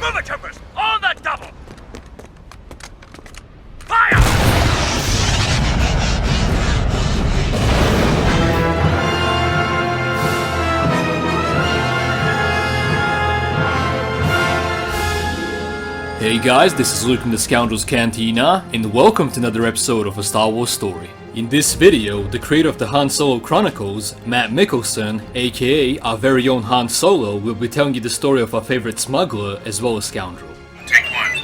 Stormtroopers! On the double! Fire! Hey guys, this is Luke from the Scoundrels Cantina, and welcome to another episode of A Star Wars Story. In this video, the creator of the Han Solo Chronicles, Matt Mickelson, aka our very own Han Solo, will be telling you the story of our favorite smuggler as well as scoundrel. Take one.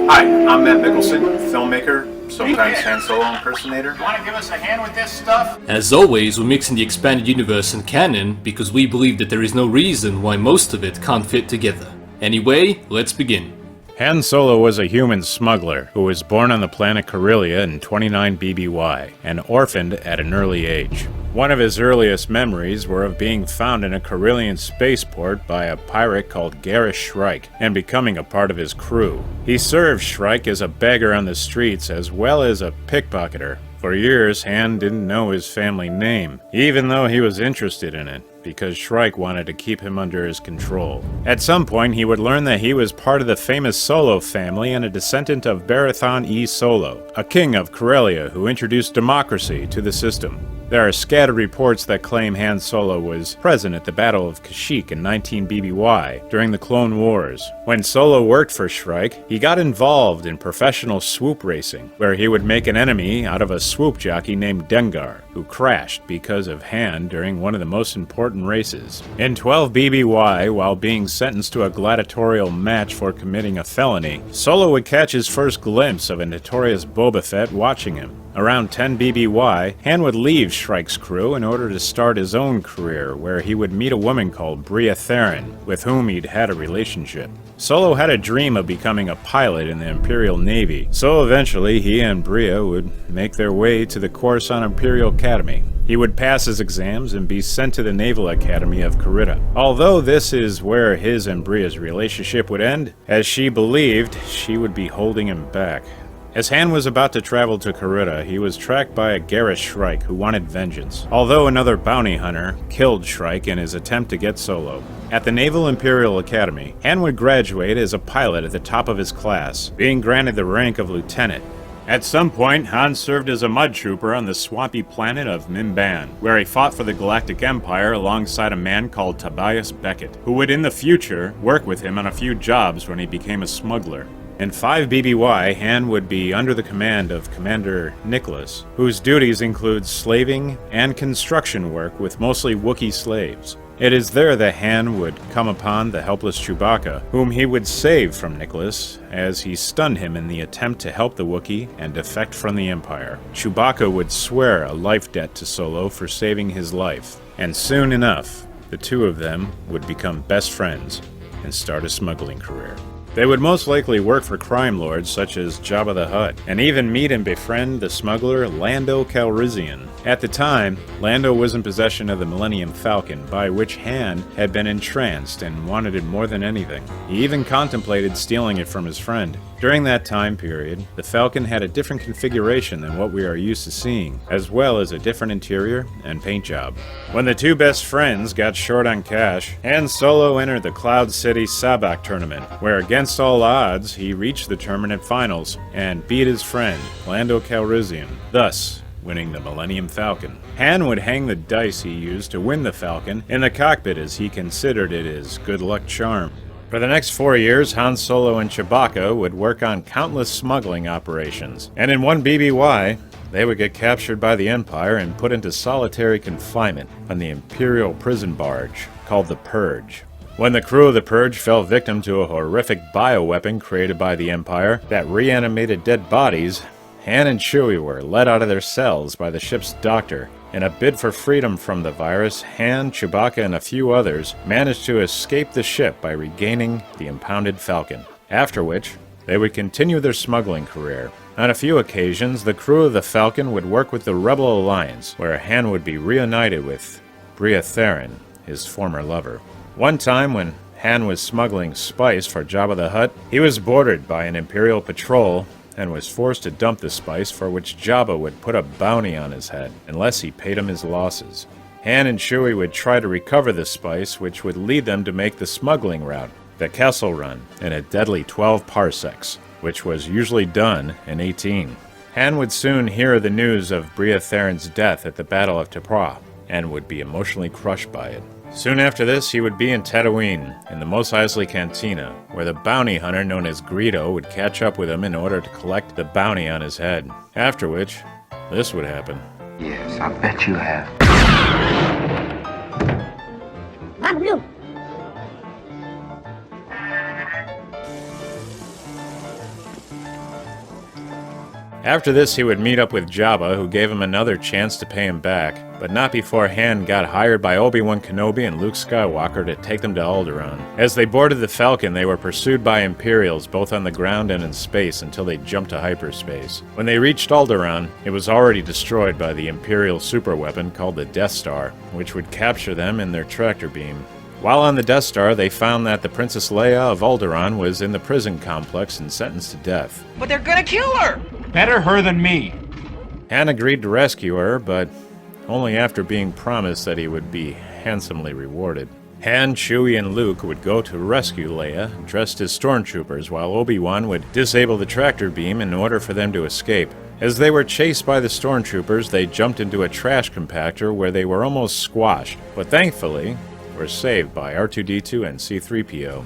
Hi, I'm Matt Mickelson, filmmaker, sometimes Han Solo impersonator. You want to give us a hand with this stuff? As always, we're mixing the expanded universe and canon because we believe that there is no reason why most of it can't fit together. Anyway, let's begin. Han Solo was a human smuggler who was born on the planet Corellia in 29 BBY and orphaned at an early age. One of his earliest memories were of being found in a Corellian spaceport by a pirate called Garrus Shrike and becoming a part of his crew. He served Shrike as a beggar on the streets as well as a pickpocketer. For years, Han didn't know his family name, even though he was interested in it, because Shrike wanted to keep him under his control. At some point, he would learn that he was part of the famous Solo family and a descendant of Barathon E. Solo, a king of Corellia who introduced democracy to the system. There are scattered reports that claim Han Solo was present at the Battle of Kashyyyk in 19 BBY during the Clone Wars. When Solo worked for Shrike, he got involved in professional swoop racing, where he would make an enemy out of a swoop jockey named Dengar, who crashed because of Han during one of the most important races. In 12 BBY, while being sentenced to a gladiatorial match for committing a felony, Solo would catch his first glimpse of a notorious Boba Fett watching him. Around 10 BBY, Han would leave Shrike's crew in order to start his own career, where he would meet a woman called Bria Theron, with whom he'd had a relationship. Solo had a dream of becoming a pilot in the Imperial Navy, so eventually he and Bria would make their way to the Coruscant Imperial Academy. He would pass his exams and be sent to the Naval Academy of Krait. Although this is where his and Bria's relationship would end, as she believed she would be holding him back. As Han was about to travel to Krait, he was tracked by a Garrus Shrike who wanted vengeance, although another bounty hunter killed Shrike in his attempt to get Solo. At the Naval Imperial Academy, Han would graduate as a pilot at the top of his class, being granted the rank of lieutenant. At some point, Han served as a mud trooper on the swampy planet of Mimban, where he fought for the Galactic Empire alongside a man called Tobias Beckett, who would in the future work with him on a few jobs when he became a smuggler. In 5 BBY, Han would be under the command of Commander Nicholas, whose duties include slaving and construction work with mostly Wookiee slaves. It is there that Han would come upon the helpless Chewbacca, whom he would save from Nicholas as he stunned him in the attempt to help the Wookiee and defect from the Empire. Chewbacca would swear a life debt to Solo for saving his life, and soon enough, the two of them would become best friends and start a smuggling career. They would most likely work for crime lords such as Jabba the Hutt, and even meet and befriend the smuggler Lando Calrissian. At the time, Lando was in possession of the Millennium Falcon, by which Han had been entranced and wanted it more than anything. He even contemplated stealing it from his friend. During that time period, the Falcon had a different configuration than what we are used to seeing, as well as a different interior and paint job. When the two best friends got short on cash, Han Solo entered the Cloud City Sabacc tournament, where against all odds, he reached the tournament finals and beat his friend, Lando Calrissian, thus winning the Millennium Falcon. Han would hang the dice he used to win the Falcon in the cockpit as he considered it his good luck charm. For the next 4 years, Han Solo and Chewbacca would work on countless smuggling operations, and in 1 BBY, they would get captured by the Empire and put into solitary confinement on the Imperial prison barge called the Purge. When the crew of the Purge fell victim to a horrific bioweapon created by the Empire that reanimated dead bodies, Han and Chewie were let out of their cells by the ship's doctor. In a bid for freedom from the virus, Han, Chewbacca, and a few others managed to escape the ship by regaining the impounded Falcon, after which they would continue their smuggling career. On a few occasions, the crew of the Falcon would work with the Rebel Alliance, where Han would be reunited with Bria Theron, his former lover. One time when Han was smuggling spice for Jabba the Hutt, he was boarded by an Imperial patrol and was forced to dump the spice, for which Jabba would put a bounty on his head unless he paid him his losses. Han and Chewie would try to recover the spice, which would lead them to make the smuggling route. the Kessel Run, in a deadly 12 parsecs, which was usually done in 18. Han would soon hear the news of Bria Theron's death at the Battle of Tapua, and would be emotionally crushed by it. Soon after this, he would be in Tatooine, in the Mos Eisley Cantina, where the bounty hunter known as Greedo would catch up with him in order to collect the bounty on his head. After which, this would happen. Yes, I bet you have. After this, he would meet up with Jabba, who gave him another chance to pay him back, but not before Han got hired by Obi-Wan Kenobi and Luke Skywalker to take them to Alderaan. As they boarded the Falcon, they were pursued by Imperials, both on the ground and in space, until they jumped to hyperspace. When they reached Alderaan, it was already destroyed by the Imperial superweapon called the Death Star, which would capture them in their tractor beam. While on the Death Star, they found that the Princess Leia of Alderaan was in the prison complex and sentenced to death. But they're gonna kill her! Better her than me. Han agreed to rescue her, but only after being promised that he would be handsomely rewarded. Han, Chewie, and Luke would go to rescue Leia, dressed as stormtroopers, while Obi-Wan would disable the tractor beam in order for them to escape. As they were chased by the stormtroopers, they jumped into a trash compactor where they were almost squashed, but thankfully were saved by R2-D2 and C-3PO.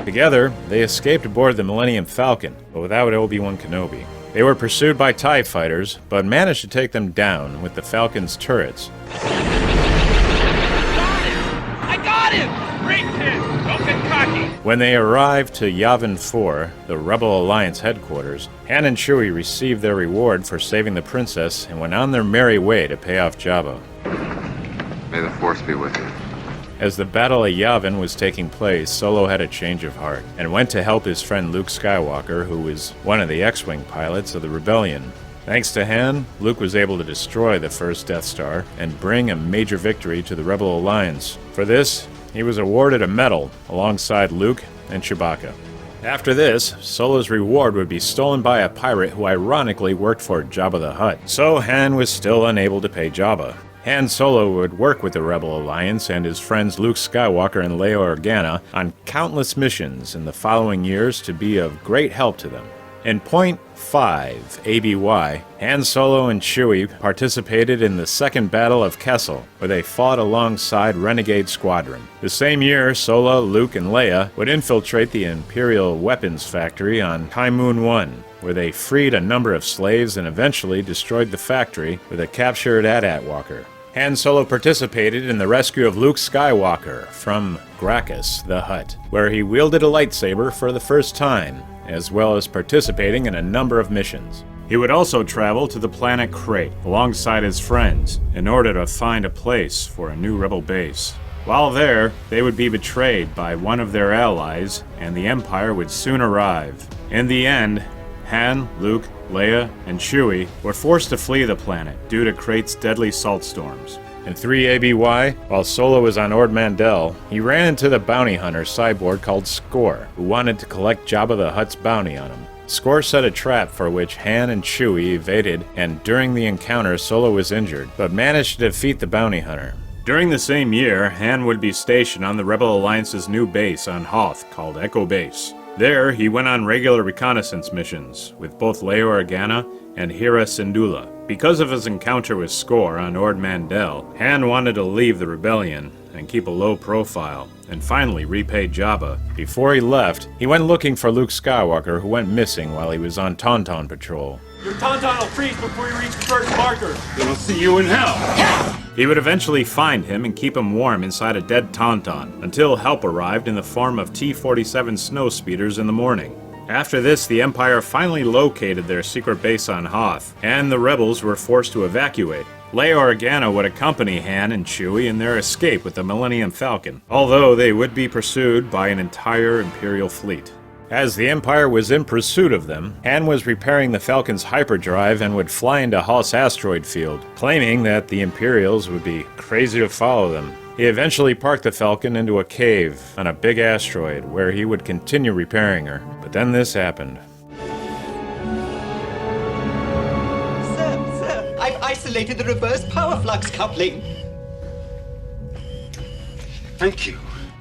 Together, they escaped aboard the Millennium Falcon, but without Obi-Wan Kenobi. They were pursued by TIE fighters, but managed to take them down with the Falcon's turrets. I got him! Great kid. Don't get cocky. When they arrived to Yavin 4, the Rebel Alliance headquarters, Han and Chewie received their reward for saving the princess and went on their merry way to pay off Jabba. May the Force be with you. As the Battle of Yavin was taking place, Solo had a change of heart and went to help his friend Luke Skywalker, who was one of the X-Wing pilots of the Rebellion. Thanks to Han, Luke was able to destroy the first Death Star and bring a major victory to the Rebel Alliance. For this, he was awarded a medal alongside Luke and Chewbacca. After this, Solo's reward would be stolen by a pirate who ironically worked for Jabba the Hutt. So Han was still unable to pay Jabba. Han Solo would work with the Rebel Alliance and his friends Luke Skywalker and Leia Organa on countless missions in the following years to be of great help to them. In Point 5 ABY, Han Solo and Chewie participated in the Second Battle of Kessel, where they fought alongside Renegade Squadron. The same year, Solo, Luke, and Leia would infiltrate the Imperial weapons factory on Kaimoon 1, where they freed a number of slaves and eventually destroyed the factory with a captured AT-AT walker. Han Solo participated in the rescue of Luke Skywalker from Gracchus the Hutt, where he wielded a lightsaber for the first time, as well as participating in a number of missions. He would also travel to the planet Crait alongside his friends in order to find a place for a new rebel base. While there, they would be betrayed by one of their allies, and the Empire would soon arrive. In the end, Han, Luke, Leia, and Chewie were forced to flee the planet due to Crait's deadly salt storms. In 3 ABY, while Solo was on Ord Mantell, he ran into the bounty hunter cyborg called Score, who wanted to collect Jabba the Hutt's bounty on him. Score set a trap for which Han and Chewie evaded, and during the encounter Solo was injured, but managed to defeat the bounty hunter. During the same year, Han would be stationed on the Rebel Alliance's new base on Hoth called Echo Base. There, he went on regular reconnaissance missions with both Leia Organa and Hera Syndulla. Because of his encounter with Score on Ord Mantell, Han wanted to leave the rebellion and keep a low profile, and finally repay Jabba. Before he left, he went looking for Luke Skywalker, who went missing while he was on Tauntaun patrol. Your tauntaun will freeze before you reach the first marker. Then I'll see you in hell. He would eventually find him and keep him warm inside a dead Tauntaun, until help arrived in the form of T-47 snowspeeders in the morning. After this, the Empire finally located their secret base on Hoth, and the rebels were forced to evacuate. Leia Organa would accompany Han and Chewie in their escape with the Millennium Falcon, although they would be pursued by an entire Imperial fleet. As the Empire was in pursuit of them, Han was repairing the Falcon's hyperdrive and would fly into Hoth's asteroid field, claiming that the Imperials would be crazy to follow them. He eventually parked the Falcon into a cave on a big asteroid where he would continue repairing her. But then this happened. Sir, isolated the reverse power flux coupling. Thank you.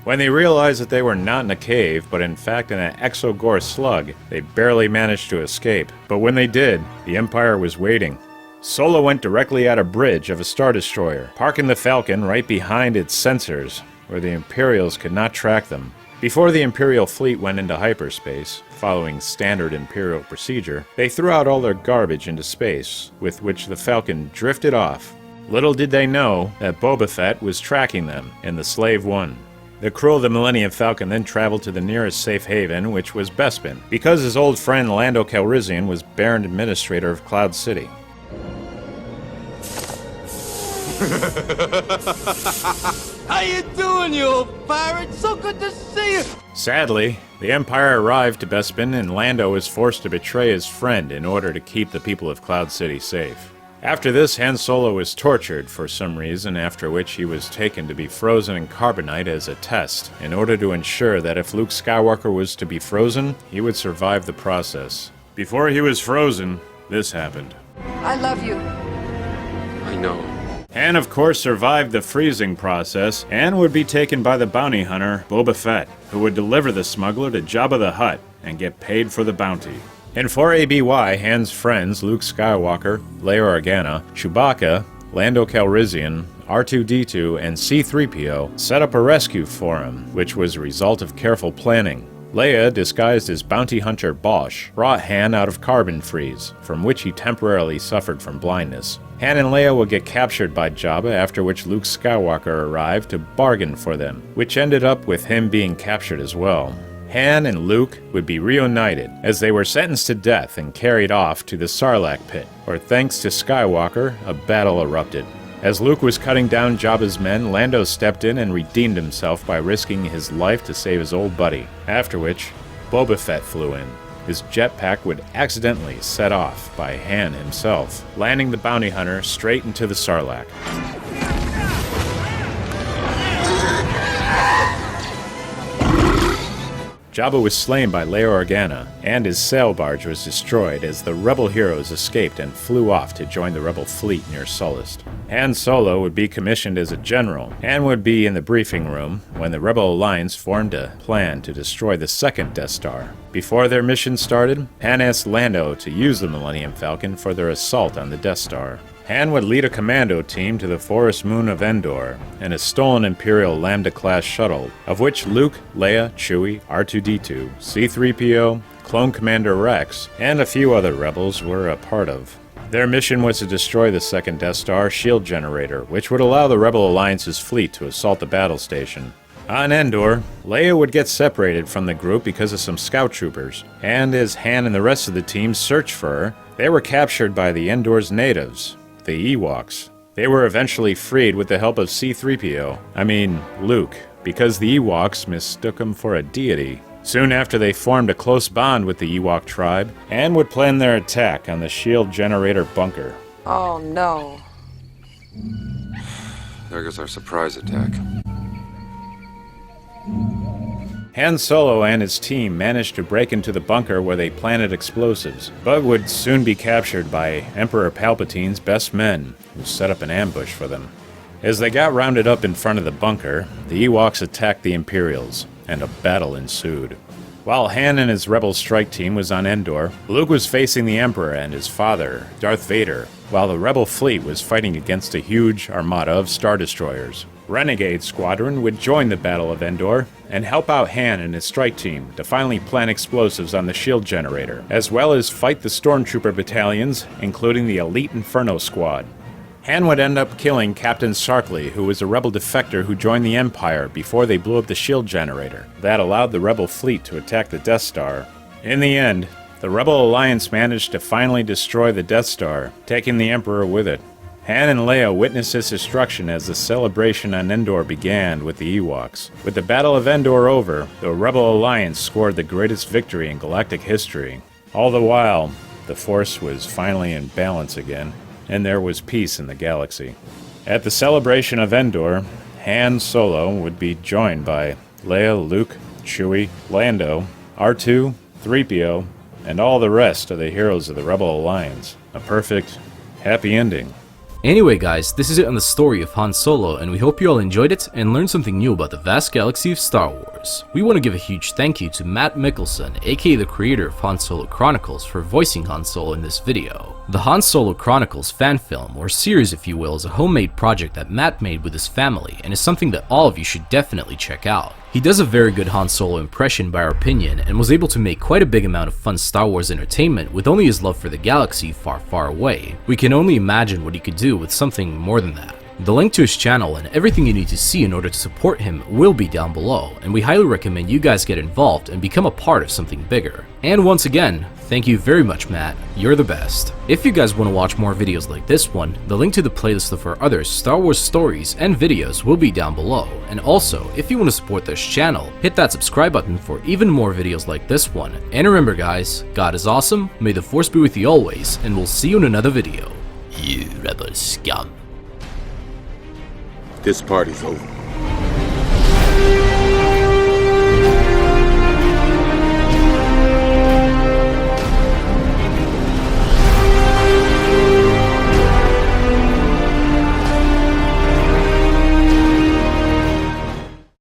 When they realized that they were not in a cave, but in fact in an exogore slug, they barely managed to escape. But when they did, the Empire was waiting. Solo went directly at a bridge of a Star Destroyer, parking the Falcon right behind its sensors, where the Imperials could not track them. Before the Imperial fleet went into hyperspace, following standard Imperial procedure, they threw out all their garbage into space, with which the Falcon drifted off. Little did they know that Boba Fett was tracking them in the Slave One. The crew of the Millennium Falcon then traveled to the nearest safe haven, which was Bespin, because his old friend Lando Calrissian was Baron Administrator of Cloud City. How you doing, you old pirate? So good to see you. Sadly, the Empire arrived to Bespin and Lando was forced to betray his friend in order to keep the people of Cloud City safe. After this, Han Solo was tortured for some reason, after which he was taken to be frozen in carbonite as a test, in order to ensure that if Luke Skywalker was to be frozen, he would survive the process. Before he was frozen, this happened. I love you. I know. Han, of course, survived the freezing process and would be taken by the bounty hunter, Boba Fett, who would deliver the smuggler to Jabba the Hutt and get paid for the bounty. In 4ABY, Han's friends Luke Skywalker, Leia Organa, Chewbacca, Lando Calrissian, R2-D2, and C-3PO set up a rescue for him, which was a result of careful planning. Leia, disguised as bounty hunter Bosch, brought Han out of carbon freeze, from which he temporarily suffered from blindness. Han and Leia would get captured by Jabba, after which Luke Skywalker arrived to bargain for them, which ended up with him being captured as well. Han and Luke would be reunited, as they were sentenced to death and carried off to the Sarlacc pit, where thanks to Skywalker, a battle erupted. As Luke was cutting down Jabba's men, Lando stepped in and redeemed himself by risking his life to save his old buddy, after which Boba Fett flew in. His jetpack would accidentally set off by Han himself, landing the bounty hunter straight into the Sarlacc. Jabba was slain by Leia Organa, and his sail barge was destroyed as the rebel heroes escaped and flew off to join the rebel fleet near Sullust. Han Solo would be commissioned as a general, and would be in the briefing room when the Rebel Alliance formed a plan to destroy the second Death Star. Before their mission started, Han asked Lando to use the Millennium Falcon for their assault on the Death Star. Han would lead a commando team to the forest moon of Endor in a stolen Imperial Lambda-class shuttle, of which Luke, Leia, Chewie, R2-D2, C-3PO, Clone Commander Rex, and a few other rebels were a part of. Their mission was to destroy the second Death Star shield generator, which would allow the Rebel Alliance's fleet to assault the battle station. On Endor, Leia would get separated from the group because of some scout troopers, and as Han and the rest of the team searched for her, they were captured by the Endor's natives, the Ewoks. They were eventually freed with the help of Luke, because the Ewoks mistook him for a deity. Soon after, they formed a close bond with the Ewok tribe and would plan their attack on the shield generator bunker. Oh no. There goes our surprise attack. Han Solo and his team managed to break into the bunker where they planted explosives, but would soon be captured by Emperor Palpatine's best men, who set up an ambush for them. As they got rounded up in front of the bunker, the Ewoks attacked the Imperials, and a battle ensued. While Han and his rebel strike team was on Endor, Luke was facing the Emperor and his father, Darth Vader, while the rebel fleet was fighting against a huge armada of Star Destroyers. Renegade Squadron would join the Battle of Endor and help out Han and his strike team to finally plant explosives on the shield generator, as well as fight the stormtrooper battalions, including the Elite Inferno Squad. Han would end up killing Captain Sarkley, who was a rebel defector who joined the Empire before they blew up the shield generator. That allowed the rebel fleet to attack the Death Star. In the end, the Rebel Alliance managed to finally destroy the Death Star, taking the Emperor with it. Han and Leia witnessed its destruction as the celebration on Endor began with the Ewoks. With the Battle of Endor over, the Rebel Alliance scored the greatest victory in galactic history. All the while, the Force was finally in balance again, and there was peace in the galaxy. At the celebration of Endor, Han Solo would be joined by Leia, Luke, Chewie, Lando, R2, 3PO, and all the rest of the heroes of the Rebel Alliance. A perfect, happy ending. Anyway guys, this is it on the story of Han Solo, and we hope you all enjoyed it and learned something new about the vast galaxy of Star Wars. We want to give a huge thank you to Matt Mikkelsen, aka the creator of Han Solo Chronicles, for voicing Han Solo in this video. The Han Solo Chronicles fan film, or series if you will, is a homemade project that Matt made with his family and is something that all of you should definitely check out. He does a very good Han Solo impression by our opinion, and was able to make quite a big amount of fun Star Wars entertainment with only his love for the galaxy far, far away. We can only imagine what he could do with something more than that. The link to his channel and everything you need to see in order to support him will be down below, and we highly recommend you guys get involved and become a part of something bigger. And once again, thank you very much Matt, you're the best. If you guys want to watch more videos like this one, the link to the playlist of our other Star Wars stories and videos will be down below, and also, if you want to support this channel, hit that subscribe button for even more videos like this one. And remember guys, God is awesome, may the Force be with you always, and we'll see you in another video. You rebel scum. This party's over.